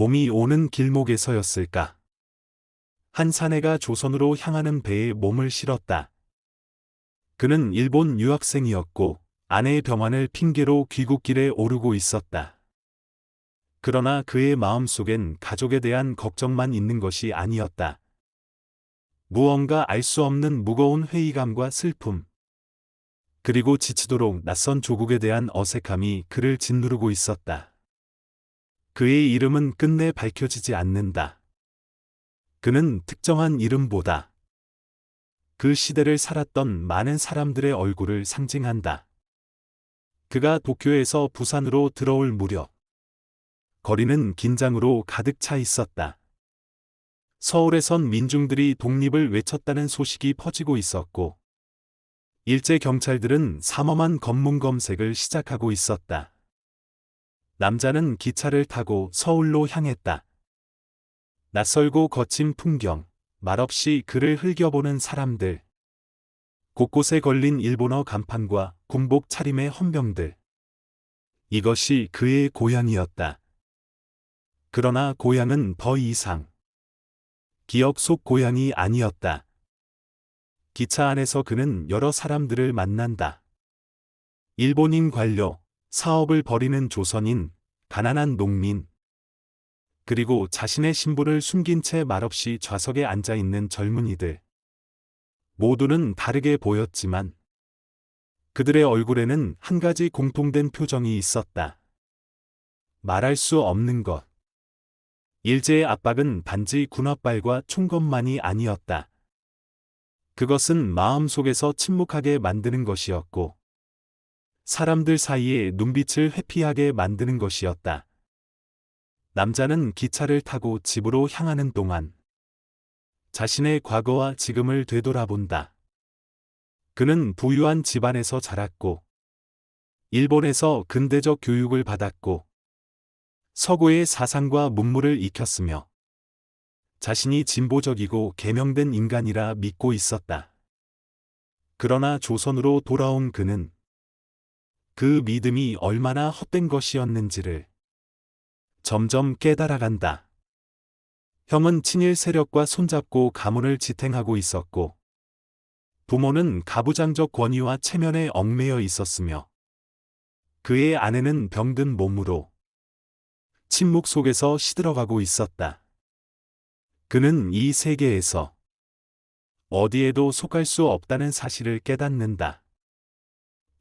봄이 오는 길목에서였을까. 한 사내가 조선으로 향하는 배에 몸을 실었다. 그는 일본 유학생이었고 아내의 병환을 핑계로 귀국길에 오르고 있었다. 그러나 그의 마음속엔 가족에 대한 걱정만 있는 것이 아니었다. 무언가 알 수 없는 무거운 회의감과 슬픔, 그리고 지치도록 낯선 조국에 대한 어색함이 그를 짓누르고 있었다. 그의 이름은 끝내 밝혀지지 않는다. 그는 특정한 이름보다 그 시대를 살았던 많은 사람들의 얼굴을 상징한다. 그가 도쿄에서 부산으로 들어올 무렵 거리는 긴장으로 가득 차 있었다. 서울에선 민중들이 독립을 외쳤다는 소식이 퍼지고 있었고 일제 경찰들은 삼엄한 검문 검색을 시작하고 있었다. 남자는 기차를 타고 서울로 향했다. 낯설고 거친 풍경, 말없이 그를 흘겨보는 사람들, 곳곳에 걸린 일본어 간판과 군복 차림의 헌병들. 이것이 그의 고향이었다. 그러나 고향은 더 이상 기억 속 고향이 아니었다. 기차 안에서 그는 여러 사람들을 만난다. 일본인 관료, 사업을 벌이는 조선인, 가난한 농민, 그리고 자신의 신분을 숨긴 채 말없이 좌석에 앉아 있는 젊은이들. 모두는 다르게 보였지만 그들의 얼굴에는 한 가지 공통된 표정이 있었다. 말할 수 없는 것. 일제의 압박은 단지 군홧발과 총검만이 아니었다. 그것은 마음속에서 침묵하게 만드는 것이었고 사람들 사이에 눈빛을 회피하게 만드는 것이었다. 남자는 기차를 타고 집으로 향하는 동안 자신의 과거와 지금을 되돌아본다. 그는 부유한 집안에서 자랐고 일본에서 근대적 교육을 받았고 서구의 사상과 문물을 익혔으며 자신이 진보적이고 계명된 인간이라 믿고 있었다. 그러나 조선으로 돌아온 그는 그 믿음이 얼마나 헛된 것이었는지를 점점 깨달아간다. 형은 친일 세력과 손잡고 가문을 지탱하고 있었고 부모는 가부장적 권위와 체면에 얽매여 있었으며 그의 아내는 병든 몸으로 침묵 속에서 시들어가고 있었다. 그는 이 세계에서 어디에도 속할 수 없다는 사실을 깨닫는다.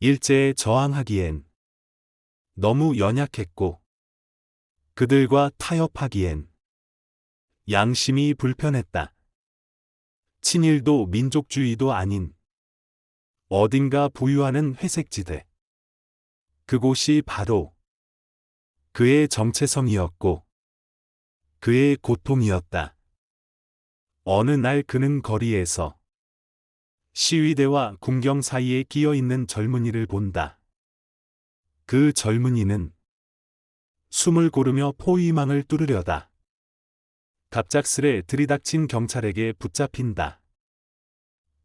일제에 저항하기엔 너무 연약했고 그들과 타협하기엔 양심이 불편했다. 친일도 민족주의도 아닌 어딘가 부유하는 회색지대. 그곳이 바로 그의 정체성이었고 그의 고통이었다. 어느 날 그는 거리에서 시위대와 군경 사이에 끼어 있는 젊은이를 본다. 그 젊은이는 숨을 고르며 포위망을 뚫으려다 갑작스레 들이닥친 경찰에게 붙잡힌다.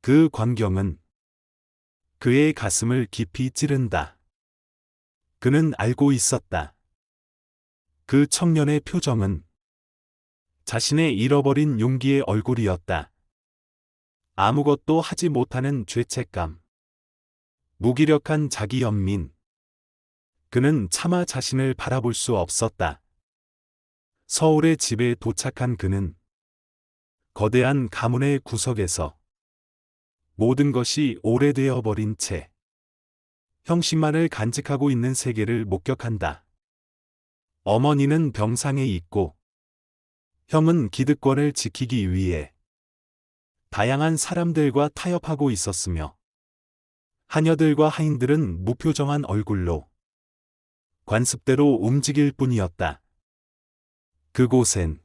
그 광경은 그의 가슴을 깊이 찌른다. 그는 알고 있었다. 그 청년의 표정은 자신의 잃어버린 용기의 얼굴이었다. 아무것도 하지 못하는 죄책감, 무기력한 자기 연민. 그는 차마 자신을 바라볼 수 없었다. 서울의 집에 도착한 그는 거대한 가문의 구석에서 모든 것이 오래되어 버린 채 형식만을 간직하고 있는 세계를 목격한다. 어머니는 병상에 있고 형은 기득권을 지키기 위해 다양한 사람들과 타협하고 있었으며 하녀들과 하인들은 무표정한 얼굴로 관습대로 움직일 뿐이었다. 그곳엔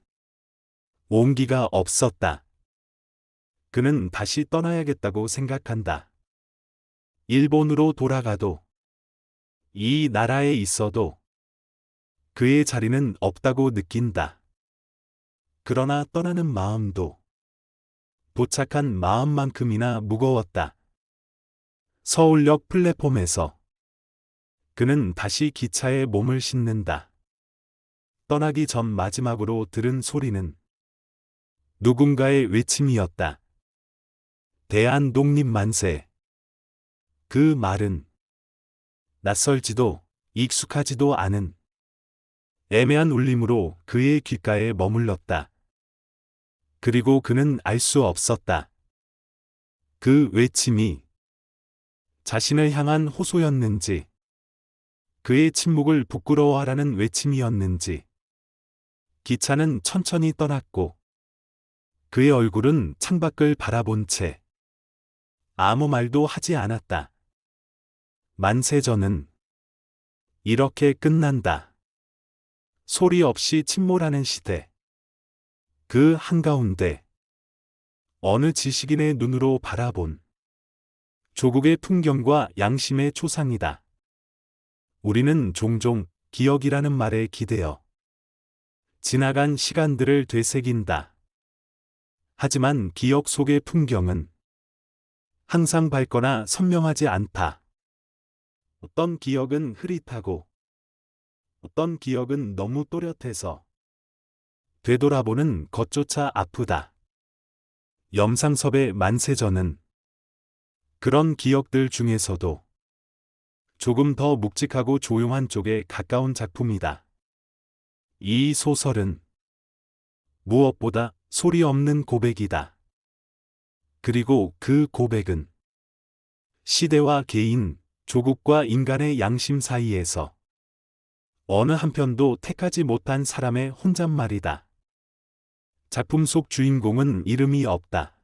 온기가 없었다. 그는 다시 떠나야겠다고 생각한다. 일본으로 돌아가도 이 나라에 있어도 그의 자리는 없다고 느낀다. 그러나 떠나는 마음도 도착한 마음만큼이나 무거웠다. 서울역 플랫폼에서 그는 다시 기차에 몸을 싣는다. 떠나기 전 마지막으로 들은 소리는 누군가의 외침이었다. 대한독립 만세. 그 말은 낯설지도 익숙하지도 않은 애매한 울림으로 그의 귓가에 머물렀다. 그리고 그는 알 수 없었다. 그 외침이 자신을 향한 호소였는지, 그의 침묵을 부끄러워하라는 외침이었는지. 기차는 천천히 떠났고 그의 얼굴은 창밖을 바라본 채 아무 말도 하지 않았다. 만세전은 이렇게 끝난다. 소리 없이 침몰하는 시대. 그 한가운데 어느 지식인의 눈으로 바라본 조국의 풍경과 양심의 초상이다. 우리는 종종 기억이라는 말에 기대어 지나간 시간들을 되새긴다. 하지만 기억 속의 풍경은 항상 밝거나 선명하지 않다. 어떤 기억은 흐릿하고 어떤 기억은 너무 또렷해서 되돌아보는 것조차 아프다. 염상섭의 만세전은 그런 기억들 중에서도 조금 더 묵직하고 조용한 쪽에 가까운 작품이다. 이 소설은 무엇보다 소리 없는 고백이다. 그리고 그 고백은 시대와 개인, 조국과 인간의 양심 사이에서 어느 한편도 택하지 못한 사람의 혼잣말이다. 작품 속 주인공은 이름이 없다.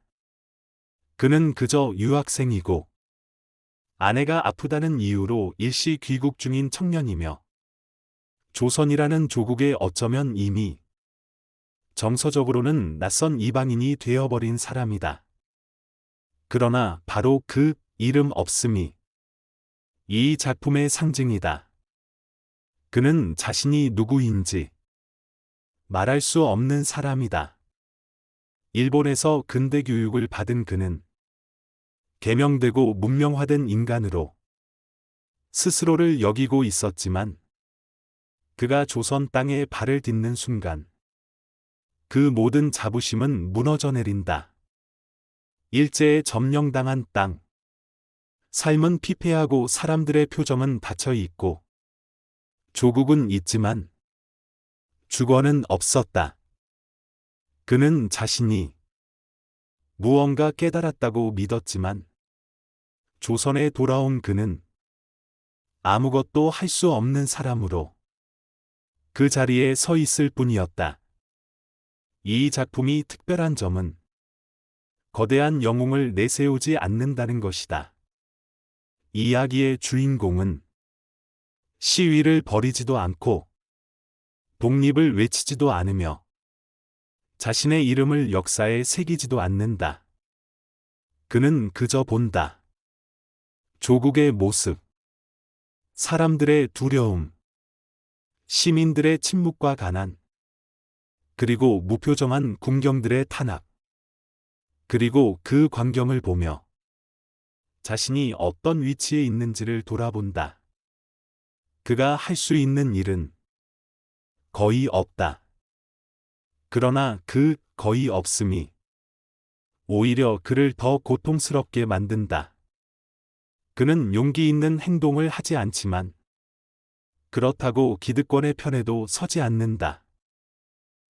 그는 그저 유학생이고 아내가 아프다는 이유로 일시 귀국 중인 청년이며 조선이라는 조국에 어쩌면 이미 정서적으로는 낯선 이방인이 되어버린 사람이다. 그러나 바로 그 이름 없음이 이 작품의 상징이다. 그는 자신이 누구인지 말할 수 없는 사람이다. 일본에서 근대 교육을 받은 그는 개명되고 문명화된 인간으로 스스로를 여기고 있었지만 그가 조선 땅에 발을 딛는 순간 그 모든 자부심은 무너져 내린다. 일제에 점령당한 땅. 삶은 피폐하고 사람들의 표정은 닫혀 있고 조국은 있지만 주권은 없었다. 그는 자신이 무언가 깨달았다고 믿었지만 조선에 돌아온 그는 아무것도 할 수 없는 사람으로 그 자리에 서 있을 뿐이었다. 이 작품이 특별한 점은 거대한 영웅을 내세우지 않는다는 것이다. 이야기의 주인공은 시위를 벌이지도 않고 독립을 외치지도 않으며 자신의 이름을 역사에 새기지도 않는다. 그는 그저 본다. 조국의 모습, 사람들의 두려움, 시민들의 침묵과 가난, 그리고 무표정한 군경들의 탄압. 그리고 그 광경을 보며 자신이 어떤 위치에 있는지를 돌아본다. 그가 할 수 있는 일은 거의 없다. 그러나 그 거의 없음이 오히려 그를 더 고통스럽게 만든다. 그는 용기 있는 행동을 하지 않지만 그렇다고 기득권의 편에도 서지 않는다.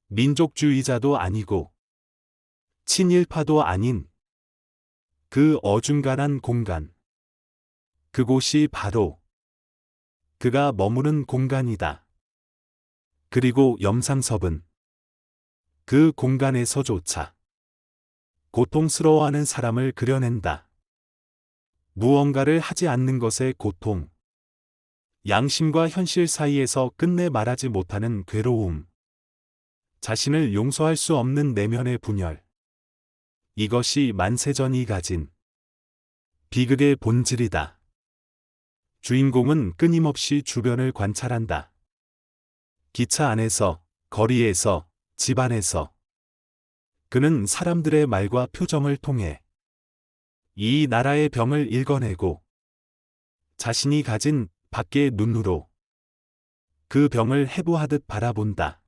민족주의자도 아니고 친일파도 아닌 그 어중간한 공간. 그곳이 바로 그가 머무는 공간이다. 그리고 염상섭은 그 공간에서조차 고통스러워하는 사람을 그려낸다. 무언가를 하지 않는 것의 고통, 양심과 현실 사이에서 끝내 말하지 못하는 괴로움, 자신을 용서할 수 없는 내면의 분열. 이것이 만세전이 가진 비극의 본질이다. 주인공은 끊임없이 주변을 관찰한다. 기차 안에서, 거리에서, 집 안에서. 그는 사람들의 말과 표정을 통해 이 나라의 병을 읽어내고 자신이 가진 밖의 눈으로 그 병을 해부하듯 바라본다.